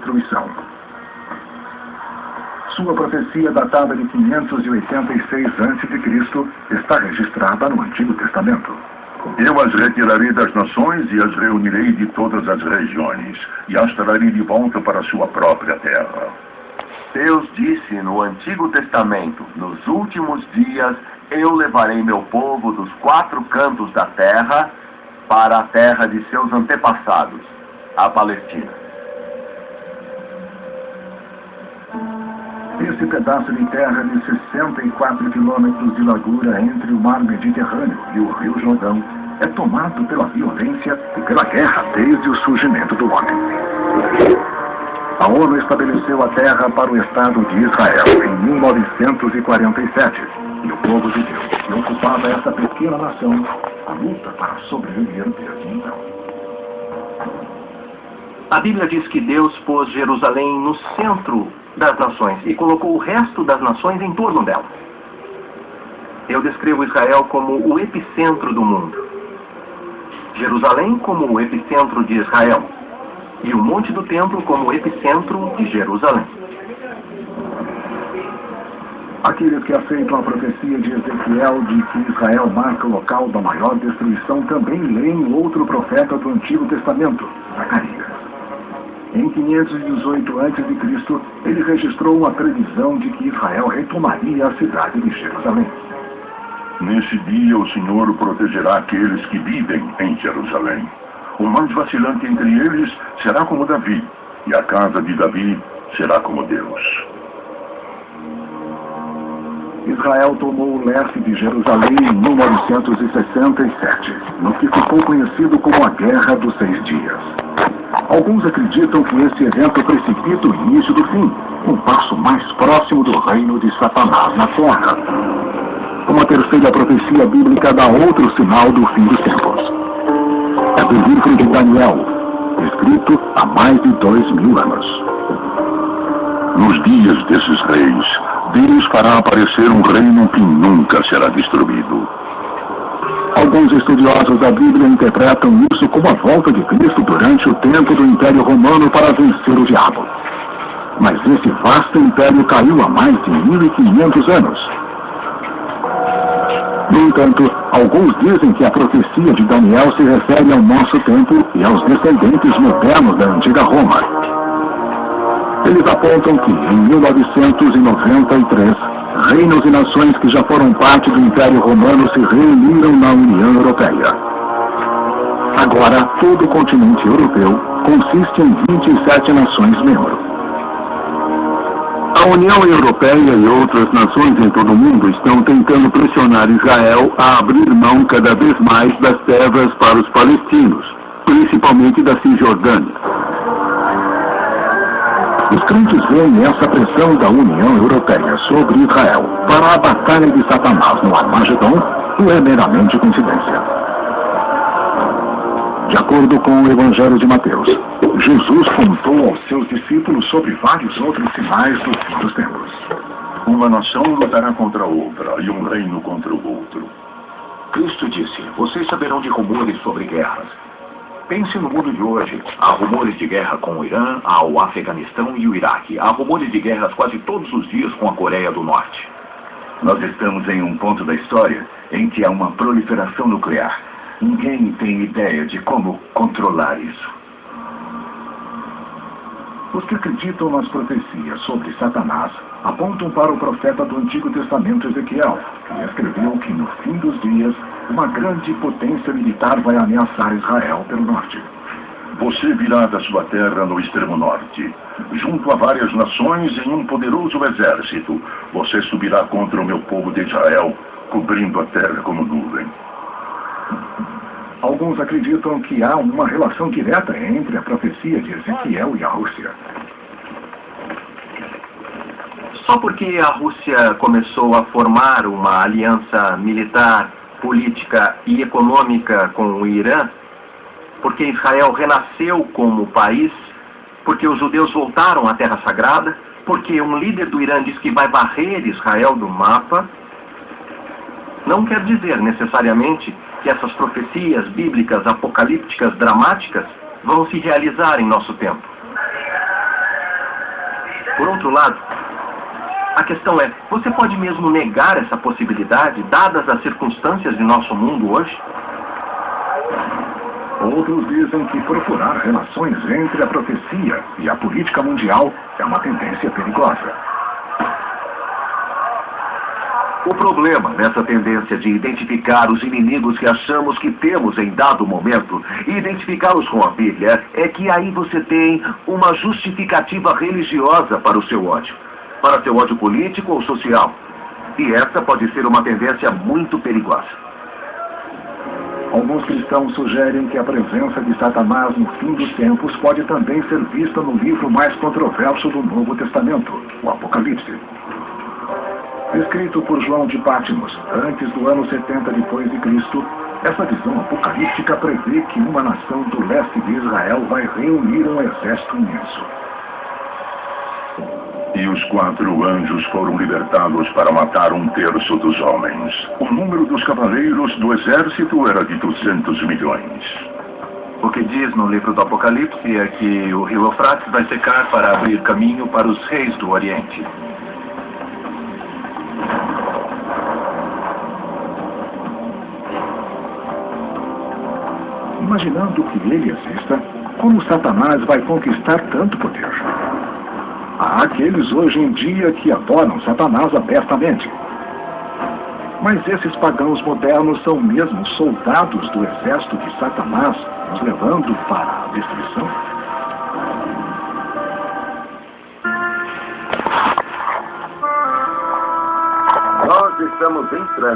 destruição. Sua profecia, datada de 586 a.C., está registrada no Antigo Testamento. Eu as retirarei das nações e as reunirei de todas as regiões, e as trarei de volta para a sua própria terra. Deus disse no Antigo Testamento: nos últimos dias eu levarei meu povo dos 4 cantos da terra para a terra de seus antepassados, a Palestina. Esse pedaço de terra de 64 quilômetros de largura entre o mar Mediterrâneo e o rio Jordão é tomado pela violência e pela guerra desde o surgimento do homem. A ONU estabeleceu a terra para o Estado de Israel em 1947 e o povo de Deus, que ocupava essa pequena nação, a luta para sobreviver desde então. A Bíblia diz que Deus pôs Jerusalém no centro das nações e colocou o resto das nações em torno dela. Eu descrevo Israel como o epicentro do mundo, Jerusalém como o epicentro de Israel e o Monte do Templo como o epicentro de Jerusalém. Aqueles que aceitam a profecia de Ezequiel de que Israel marca o local da maior destruição também leem outro profeta do Antigo Testamento, Zacarias. Em 518 a.C., ele registrou uma previsão de que Israel retomaria a cidade de Jerusalém. Nesse dia o Senhor protegerá aqueles que vivem em Jerusalém. O mais vacilante entre eles será como Davi, e a casa de Davi será como Deus. Israel tomou o leste de Jerusalém em 1967, no que ficou conhecido como a Guerra dos 6 Dias. Alguns acreditam que esse evento precipita o início do fim, um passo mais próximo do reino de Satanás na terra. Uma terceira profecia bíblica dá outro sinal do fim dos tempos. É do livro de Daniel, escrito há mais de 2000 anos. Nos dias desses reis, Deus fará aparecer um reino que nunca será destruído. Alguns estudiosos da Bíblia interpretam isso como a volta de Cristo durante o tempo do Império Romano para vencer o diabo. Mas esse vasto império caiu há mais de 1500 anos. No entanto, alguns dizem que a profecia de Daniel se refere ao nosso tempo e aos descendentes modernos da antiga Roma. Eles apontam que, em 1993, reinos e nações que já foram parte do Império Romano se reuniram na União Europeia. Agora, todo o continente europeu consiste em 27 nações membros. A União Europeia e outras nações em todo o mundo estão tentando pressionar Israel a abrir mão cada vez mais das terras para os palestinos, principalmente da Cisjordânia. Os crentes veem essa pressão da União Europeia sobre Israel para a batalha de Satanás no Armagedon não é meramente coincidência. De acordo com o Evangelho de Mateus, Jesus contou aos seus discípulos sobre vários outros sinais do fim dos tempos. Uma nação lutará contra outra e um reino contra o outro. Cristo disse: vocês saberão de rumores sobre guerras. Pense no mundo de hoje. Há rumores de guerra com o Irã, há o Afeganistão e o Iraque. Há rumores de guerras quase todos os dias com a Coreia do Norte. Nós estamos em um ponto da história em que há uma proliferação nuclear. Ninguém tem ideia de como controlar isso. Os que acreditam nas profecias sobre Satanás apontam para o profeta do Antigo Testamento Ezequiel, que escreveu que no fim dos dias uma grande potência militar vai ameaçar Israel pelo norte. Você virá da sua terra no extremo norte, junto a várias nações em um poderoso exército. Você subirá contra o meu povo de Israel, cobrindo a terra como nuvem. Alguns acreditam que há uma relação direta entre a profecia de Ezequiel e a Rússia. Só porque a Rússia começou a formar uma aliança militar, política e econômica com o Irã, porque Israel renasceu como país, porque os judeus voltaram à Terra Sagrada, porque um líder do Irã diz que vai varrer Israel do mapa, não quer dizer necessariamente que essas profecias bíblicas, apocalípticas, dramáticas, vão se realizar em nosso tempo. outro lado, a questão é, você pode mesmo negar essa possibilidade, dadas as circunstâncias de nosso mundo hoje? Outros dizem que procurar relações entre a profecia e a política mundial é uma tendência perigosa. O problema nessa tendência de identificar os inimigos que achamos que temos em dado momento e identificá-los com a Bíblia é que aí você tem uma justificativa religiosa para o seu ódio. Para seu ódio político ou social. E essa pode ser uma tendência muito perigosa. Alguns cristãos sugerem que a presença de Satanás no fim dos tempos pode também ser vista no livro mais controverso do Novo Testamento, o Apocalipse. Escrito por João de Patmos, antes do ano 70 depois de Cristo, essa visão apocalíptica prevê que uma nação do leste de Israel vai reunir um exército imenso. E os 4 anjos foram libertados para matar 1/3 dos homens. O número dos cavaleiros do exército era de 200 milhões. O que diz no livro do Apocalipse é que o rio Eufrates vai secar para abrir caminho para os reis do Oriente. Imaginando que ele exista, como Satanás vai conquistar tanto poder? Há aqueles hoje em dia que adoram Satanás abertamente. Mas esses pagãos modernos são mesmo soldados do exército de Satanás, nos levando para a destruição? Nós estamos em trânsito.